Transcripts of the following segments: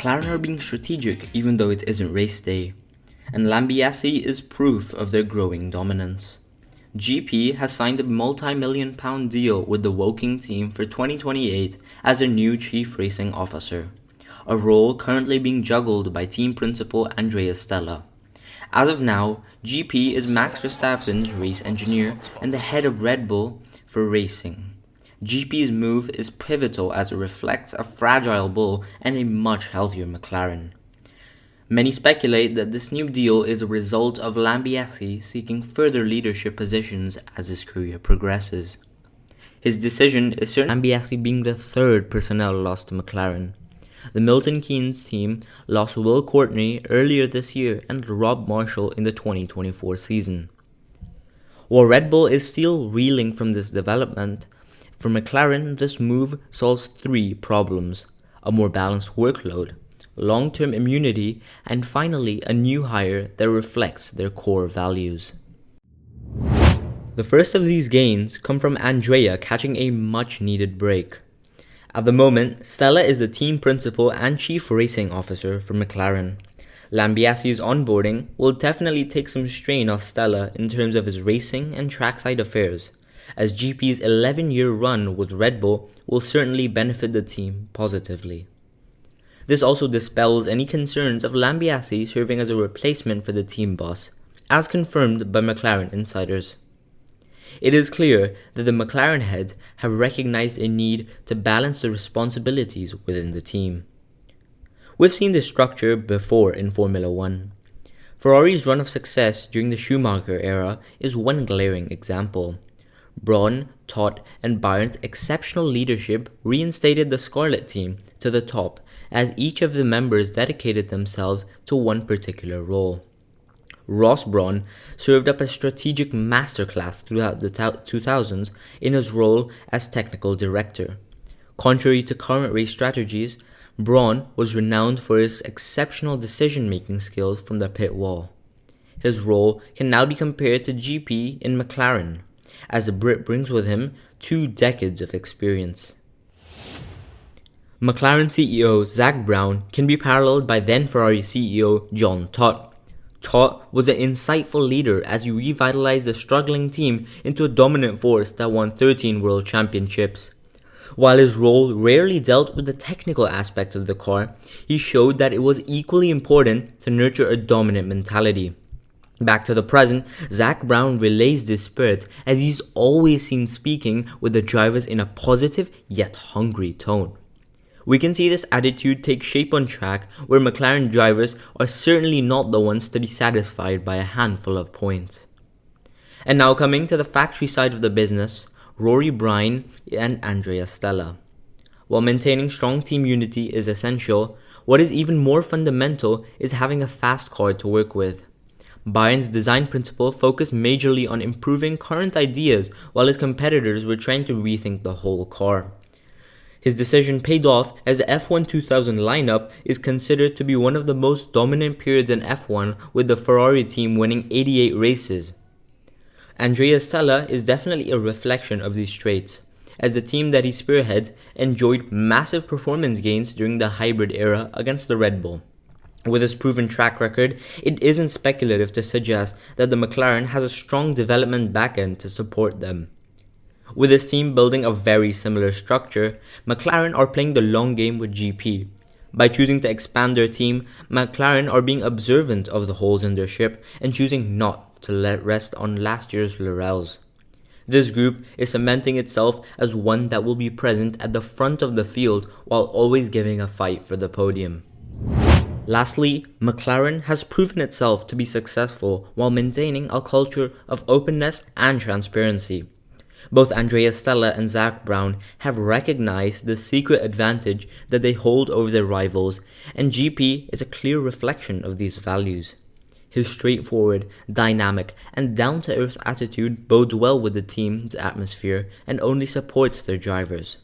McLaren are being strategic even though it isn't race day, and Lambiase is proof of their growing dominance. GP has signed a multi-million-pound deal with the Woking team for 2028 as their new chief racing officer, a role currently being juggled by team principal Andrea Stella. As of now, GP is Max Verstappen's race engineer and the head of Red Bull for racing. GP's move is pivotal as it reflects a fragile Bull and a much healthier McLaren. Many speculate that this new deal is a result of Lambiase seeking further leadership positions as his career progresses. His decision is certainly Lambiase being the third personnel loss to McLaren. The Milton Keynes team lost Will Courtney earlier this year and Rob Marshall in the 2024 season. While Red Bull is still reeling from this development, for McLaren this move solves three problems: a more balanced workload, long-term immunity, and finally a new hire that reflects their core values. The first of these gains come from Andrea catching a much-needed break. At the moment, Stella is the team principal and chief racing officer for McLaren. Lambiase's onboarding will definitely take some strain off Stella in terms of his racing and trackside affairs, as GP's 11-year run with Red Bull will certainly benefit the team positively. This also dispels any concerns of Lambiase serving as a replacement for the team boss, as confirmed by McLaren insiders. It is clear that the McLaren heads have recognized a need to balance the responsibilities within the team. We've seen this structure before in Formula 1. Ferrari's run of success during the Schumacher era is one glaring example. Brawn, Todt, and Bayern's exceptional leadership reinstated the Scarlet team to the top, as each of the members dedicated themselves to one particular role. Ross Brawn served up a strategic masterclass throughout the 2000s in his role as technical director. Contrary to current race strategies, Brawn was renowned for his exceptional decision-making skills from the pit wall. His role can now be compared to GP in McLaren, as the Brit brings with him 2 decades of experience. McLaren CEO Zak Brown can be paralleled by then Ferrari CEO John Todt. Todt was an insightful leader as he revitalized the struggling team into a dominant force that won 13 world championships. While his role rarely dealt with the technical aspects of the car, he showed that it was equally important to nurture a dominant mentality. Back to the present, Zak Brown relays this spirit as he's always seen speaking with the drivers in a positive yet hungry tone. We can see this attitude take shape on track, where McLaren drivers are certainly not the ones to be satisfied by a handful of points. And now coming to the factory side of the business, Rory Bryan and Andrea Stella. While maintaining strong team unity is essential, what is even more fundamental is having a fast car to work with. Bayern's design principle focused majorly on improving current ideas, while his competitors were trying to rethink the whole car. His decision paid off, as the F1 2000 lineup is considered to be one of the most dominant periods in F1, with the Ferrari team winning 88 races. Andrea Stella is definitely a reflection of these traits, as the team that he spearheads enjoyed massive performance gains during the hybrid era against the Red Bull. With his proven track record, it isn't speculative to suggest that the McLaren has a strong development backend to support them. With his team building a very similar structure, McLaren are playing the long game with GP. By choosing to expand their team, McLaren are being observant of the holes in their ship and choosing not to let rest on last year's laurels. This group is cementing itself as one that will be present at the front of the field while always giving a fight for the podium. Lastly, McLaren has proven itself to be successful while maintaining a culture of openness and transparency. Both Andrea Stella and Zak Brown have recognized the secret advantage that they hold over their rivals, and GP is a clear reflection of these values. His straightforward, dynamic, and down-to-earth attitude bodes well with the team's atmosphere and only supports their drivers.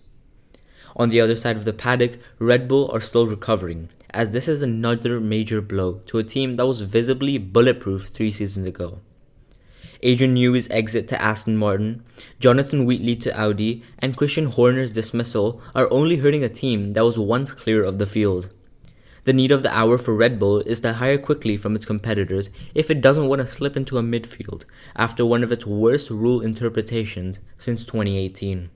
On the other side of the paddock, Red Bull are still recovering, as this is another major blow to a team that was visibly bulletproof 3 seasons ago. Adrian Newey's exit to Aston Martin, Jonathan Wheatley to Audi, and Christian Horner's dismissal are only hurting a team that was once clear of the field. The need of the hour for Red Bull is to hire quickly from its competitors if it doesn't want to slip into a midfield after one of its worst rule interpretations since 2018.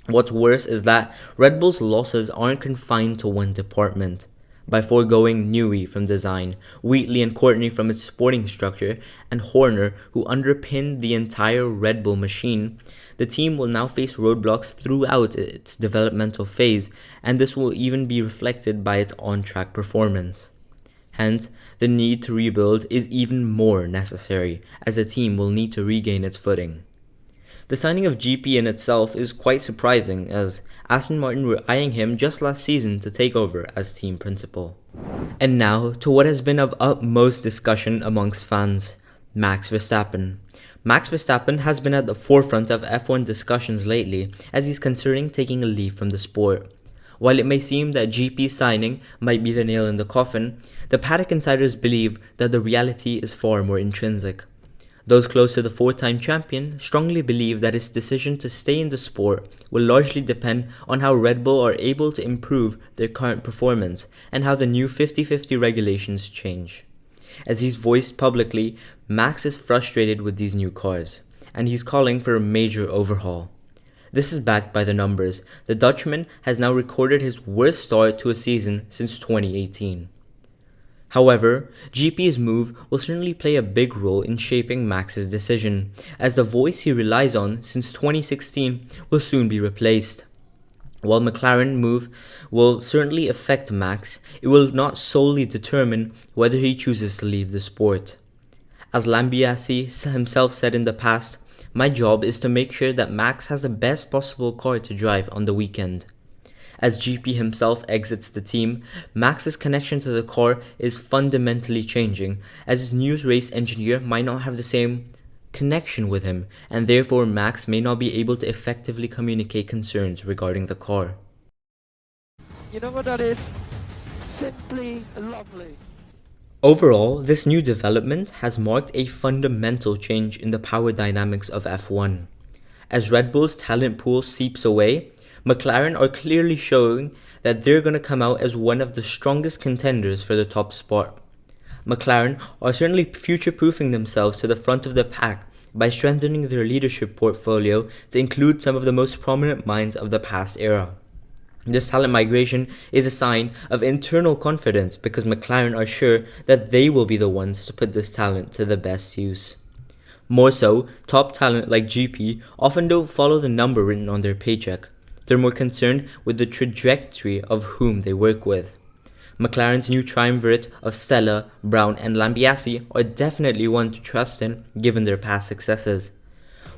What's worse is that Red Bull's losses aren't confined to one department. By foregoing Newey from design, Wheatley and Courtney from its sporting structure, and Horner, who underpinned the entire Red Bull machine, the team will now face roadblocks throughout its developmental phase, and this will even be reflected by its on-track performance. Hence, the need to rebuild is even more necessary, as the team will need to regain its footing. The signing of GP in itself is quite surprising, as Aston Martin were eyeing him just last season to take over as team principal. And now to what has been of utmost discussion amongst fans, Max Verstappen. Max Verstappen has been at the forefront of F1 discussions lately, as he's considering taking a leave from the sport. While it may seem that GP's signing might be the nail in the coffin, the paddock insiders believe that the reality is far more intrinsic. Those close to the four-time champion strongly believe that his decision to stay in the sport will largely depend on how Red Bull are able to improve their current performance and how the new 50-50 regulations change. As he's voiced publicly, Max is frustrated with these new cars, and he's calling for a major overhaul. This is backed by the numbers. The Dutchman has now recorded his worst start to a season since 2018. However, GP's move will certainly play a big role in shaping Max's decision, as the voice he relies on since 2016 will soon be replaced. While McLaren move will certainly affect Max, it will not solely determine whether he chooses to leave the sport. As Lambiase himself said in the past, "My job is to make sure that Max has the best possible car to drive on the weekend." As GP himself exits the team, Max's connection to the car is fundamentally changing, as his new race engineer might not have the same connection with him, and therefore Max may not be able to effectively communicate concerns regarding the car. You know what that is? Simply lovely. Overall, this new development has marked a fundamental change in the power dynamics of F1. As Red Bull's talent pool seeps away, McLaren are clearly showing that they're going to come out as one of the strongest contenders for the top spot. McLaren are certainly future-proofing themselves to the front of the pack by strengthening their leadership portfolio to include some of the most prominent minds of the past era. This talent migration is a sign of internal confidence because McLaren are sure that they will be the ones to put this talent to the best use. More so, top talent like GP often don't follow the number written on their paycheck. They're more concerned with the trajectory of whom they work with. McLaren's new triumvirate of Stella, Brown, and Lambiase are definitely one to trust in given their past successes.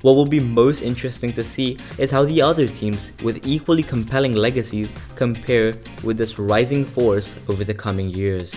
What will be most interesting to see is how the other teams with equally compelling legacies compare with this rising force over the coming years.